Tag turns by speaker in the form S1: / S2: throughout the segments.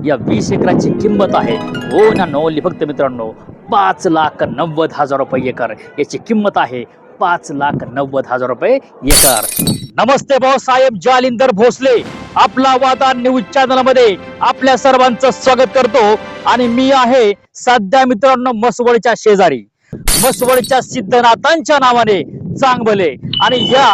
S1: या 20 एकराची किंमत आहे हो ना नोली फक्त मित्रांनो 5,90,000 रुपये एकर याची किंमत आहे 5,90,000 रुपये एकर। नमस्ते भाऊसाहेब जालिंदर भोसले आपला वादा न्यूज चॅनल मध्ये आपल्या सर्वांचं स्वागत करतो आणि मी आहे सध्या मित्रांनो मसवडच्या शेजारी मसवडच्या सिद्धनाथांच्या नावाने चांगभले आणि या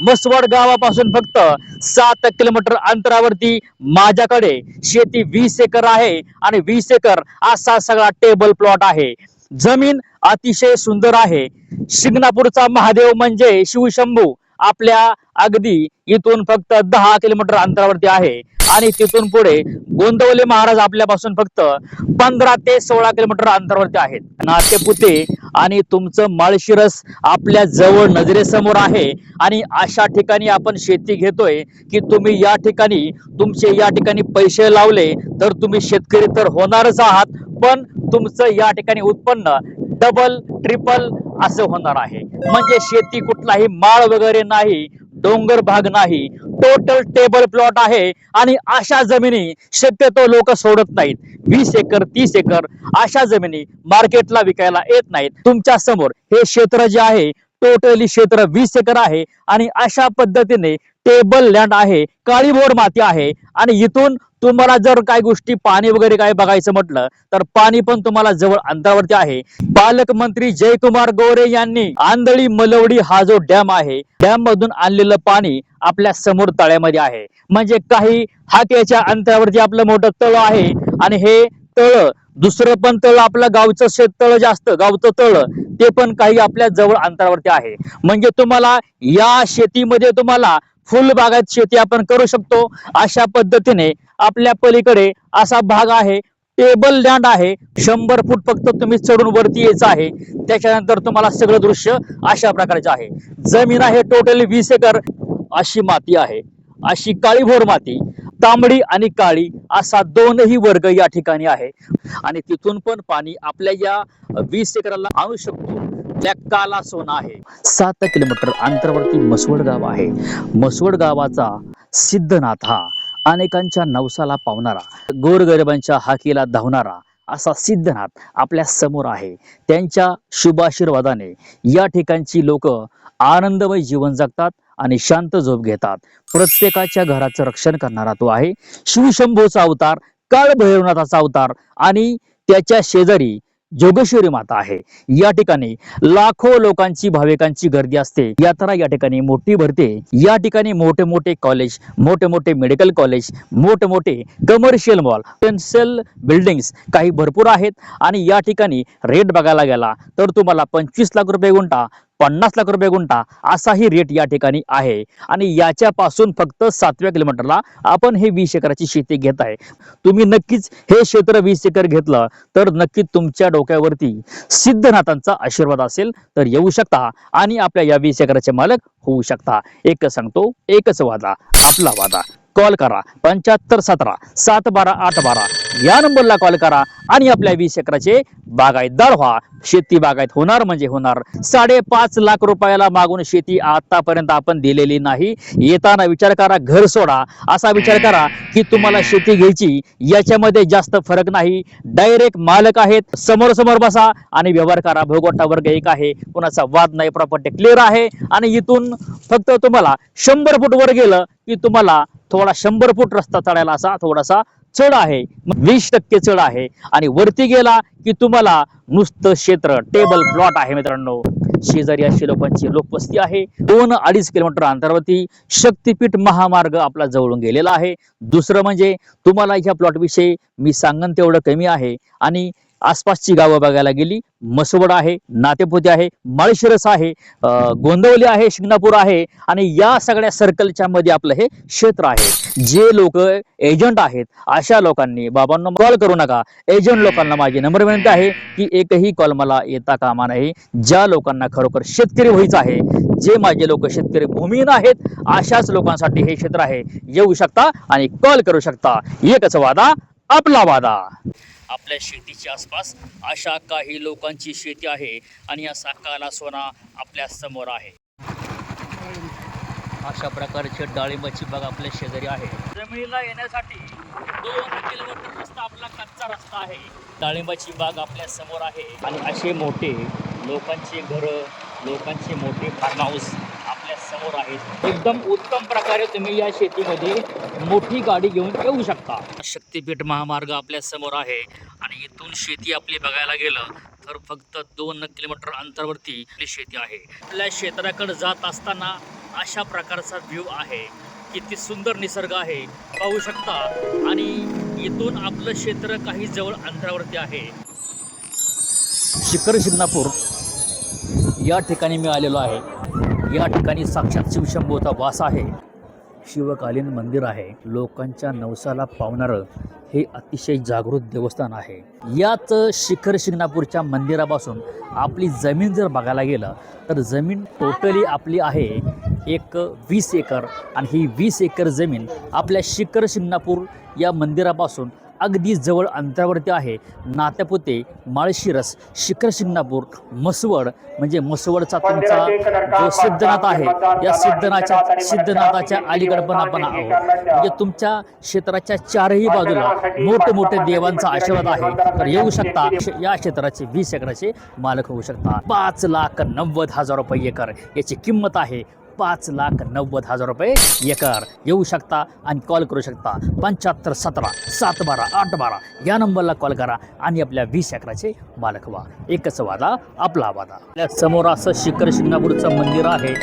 S1: मसवड गावापासून फक्त 7 किलोमीटर अंतरावरती माझ्याकडे शेती 20 एकर आहे आणि 20 एकर असा सगळा टेबल प्लॉट आहे। जमीन अतिशय सुंदर आहे। शिंगणापूरचा महादेव म्हणजे शिवशंभू आपल्या अगदी इथून फक्त 10 किलोमीटर अंतरावरती आहे आणि तिथून पुढे गोंदवले महाराज आपल्यापासून फक्त 15 ते 16 किलोमीटर अंतरावरती आहेत। नातेपुते आणि तुमचं माळशिरस आपल्या जवळ नजरेसमोर आहे आणि अशा ठिकाणी आपण शेती घेतोय की तुम्ही या ठिकाणी तुमचे या ठिकाणी पैसे लावले तर तुम्ही शेतकरी तर होणारच आहात, पण तुमचं या ठिकाणी उत्पन्न डबल ट्रिपल असं होणार आहे। म्हणजे शेती कुठलाही माळ वगैरे नाही, डोंगर भाग नाही, टोटल टेबल प्लॉट आहे आणि अशा जमिनी शक्यतो लोक सोडत नाहीत। 20 एकर 30 एकर अशा जमिनी मार्केटला विकायला येत नाहीत। तुमच्या समोर हे क्षेत्र जे आहे टोटली क्षेत्र 20 एकर आहे आणि अशा पद्धतीने टेबल लँड आहे, काळीभोर माती आहे आणि इथून तुम्हाला जर काही गोष्टी पाणी वगैरे काय बघायचं म्हटलं तर पाणी पण तुम्हाला जवळ अंतरावरती आहे। पालकमंत्री जयकुमार गोरे यांनी आंधळी मलवडी हा जो डॅम आहे डॅम मधून आणलेलं पाणी आपल्या समोर तळ्यामध्ये आहे। म्हणजे काही हाकेच्या अंतरावरती आपलं मोठं तळ आहे आणि हे तळ दुसरं पण तळ आपलं गावचं शेततळ जास्त गावचं तळ ते पण काही आपल्या जवळ अंतरावरती आहे। म्हणजे तुम्हाला या शेतीमध्ये तुम्हाला फुल बागायत शेती आपण करू शकतो। अशा पद्धतीने आपल्या पलीकडे असा भाग आहे, टेबल लँड आहे, 100 फूट फक्त तुम्ही चढून वरती यायचं आहे। त्याच्यानंतर तुम्हाला सगळं दृश्य अशा प्रकारचे आहे। जमीन आहे टोटली 20 एकर, अशी माती आहे, अशी काळीभोर माती, तांबडी आणि काळी असा दोनही वर्ग या ठिकाणी आहे आणि तिथून पण पाणी आपल्या या 20 एकराला आणू शकतो। काला सोना आहे। 7 किलोमीटर अंतरावरती मसवड गाव आहे। मसवड गावाचा सिद्धनाथ हा अनेकांच्या नवसाला पावणारा गोरगरिबांच्या हाकेला धावणारा असा सिद्धनाथ आपल्या समोर आहे। त्यांच्या शुभाशीर्वादाने या ठिकाणची लोक आनंदमय जीवन जगतात आणि शांत झोप घेतात। प्रत्येकाच्या घराचं रक्षण करणारा तो आहे शिवशंभूचा अवतार, काळ भैरवनाथाचा अवतार आणि त्याच्या शेजारी जोगेश्वरी माता आहे। या ठिकाणी लाखो लोकांची भाविकांची गर्दी असते। यात्रा या ठिकाणी मोठी भरते। या ठिकाणी मोठे मोठे कॉलेज, मोठे मोठे मेडिकल कॉलेज, मोठे मोठे कमर्शियल मॉल, पेन्सिल बिल्डिंग्स काही भरपूर आहेत आणि या ठिकाणी रेट बघायला गेला तर तुम्हाला 25 लाख रुपये गुंठा, 50 लाख रुपये गुंठा असाही रेट या ठिकाणी आहे आणि याच्या पासून फक्त 7व्या किलोमीटरला आपण हे 20 एकराची शेती घेत आहे। तुम्ही नक्कीच हे क्षेत्र 20 एकर घेतलं तर नक्कीच तुमच्या डोक्यावरती सिद्धनाथांचा आशीर्वाद असेल तर येऊ शकता आणि आपल्या या 20 एकराचे मालक होऊ शकता। एकच सांगतो, एकच वादा, आपला वादा। कॉल करा 7517 712 812 या नंबरला कॉल करा आणि आपल्या 20 एकराचे बागायतदार व्हा। शेती बागायत होणार म्हणजे होणार। 5.5 लाख रुपयाला मागून शेती आतापर्यंत आपण दिलेली नाही। येताना विचार करा, घर सोडा असा विचार करा की तुम्हाला शेती घ्यायची, याच्यामध्ये जास्त फरक नाही। डायरेक्ट मालक आहेत, समोर समोर बसा आणि व्यवहार करा। भोगवटा वर्ग एक आहे, कोणाचा वाद नाही, प्रॉपर्टी क्लिअर आहे आणि इथून फक्त तुम्हाला 100 फूट वर गेलं की तुम्हाला थोडा 100 फूट रस्ता चढायला असा थोडासा चढ आहे, 20% चढ आहे आणि वरती गेला की तुम्हाला नुसतं क्षेत्र टेबल प्लॉट आहे। मित्रांनो शेजारी अशी लोकांची लोकवस्ती आहे। 2-2.5 किलोमीटर अंतरावरती शक्तीपीठ महामार्ग आपला जवळून गेलेला आहे। दुसरं म्हणजे तुम्हाला ह्या प्लॉट विषयी मी सांगन तेवढं कमी आहे आणि आसपासची गावं बघायला गेली मसवड आहे, नातेपुते आहे, माळशिरस आहे, गोंदवले आहे, शिंगणापूर आहे आणि या सगळ्या सर्कलच्या मध्ये आपलं हे क्षेत्र आहे। जे लोक एजंट आहेत अशा लोकांनी बाबांना कॉल करू नका। एजंट लोकांना माझी नम्र विनंती आहे की एकही कॉल मला येता कामा नाही। ज्या लोकांना खरोखर शेतकरी व्हायचं आहे, जे माझे लोक शेतकरी भूमिहीन आहेत अशाच लोकांसाठी हे क्षेत्र आहे। येऊ शकता आणि कॉल करू शकता। एकच वादा, आपला वादा। आपल्या शेतीच्या आसपास अशा काही लोकांची शेती आहे आणि असा काला सोना आपल्या समोर आहे। अशा प्रकारचे डाळिंबाची बाग आपल्या शेजारी आहे। जमिनीला येण्यासाठी 2 किलोमीटर रस्ता आहे. डाळिंबाची बाग आपल्या समोर आहे आणि असे मोठे लोकांचे घरं, लोकांचे मोठे फार्म हाऊस आपल्या समोर आहेत. एकदम उत्तम प्रकारे तुम्ही या शेतीमध्ये मोठी गाडी घेऊन येऊ शकता. शक्तिपीठ महामार्ग आपल्या समोर आहे आणि इथून शेती आपली बघायला गेलं तर फक्त 2 किलोमीटर अंतरावरती आपली शेती आहे. आपल्या क्षेत्राकडे जात असताना अशा प्रकारचा व्ह्यू आहे. किती सुंदर निसर्ग आहे पाहू शकता आणि इथून आपलं क्षेत्र काही जवळ अंतरावरती आहे. शिखर शिंगणापूर या ठिकाणी मी आलेलो आहे. या ठिकाणी साक्षात शिवशंभूचा वास आहे. शिवकालीन मंदिर आहे. लोकांच्या नवसाला पावणारं हे अतिशय जागृत देवस्थान आहे. याच शिखर शिंगणापूरच्या मंदिरापासून आपली जमीन जर बघायला गेलं तर जमीन टोटली आपली आहे एक 20 एकर आणि ही 20 एकर जमीन आपल्या शिखर शिंगणापूर या मंदिरापासून अगदी जवळ अंतरावरती आहे. नात्यापुते, माळशिरस, शिखर शिंगणापूर, मसवड म्हणजे मसवडचा तुमचा जो सिद्धनाथ आहे या सिद्धनाथाच्या अलीकडे पण आपण आहोत. म्हणजे तुमच्या क्षेत्राच्या चारही बाजूला मोठमोठे देवांचा आशीर्वाद आहे. तर येऊ शकता या क्षेत्राचे 20 एकराचे मालक होऊ शकता. 5,90,000 रुपये एकर याची किंमत आहे. 5,90,000 रुपये एकर. येऊ शकता आणि कॉल करू शकता. 7517 712 812 या नंबरला कॉल करा आणि आपल्या 20 एकराचे मालक व्हा. एकच वादा आपला वादा. आपल्या समोर असं शिखर शिंगणापूरचं मंदिर आहे.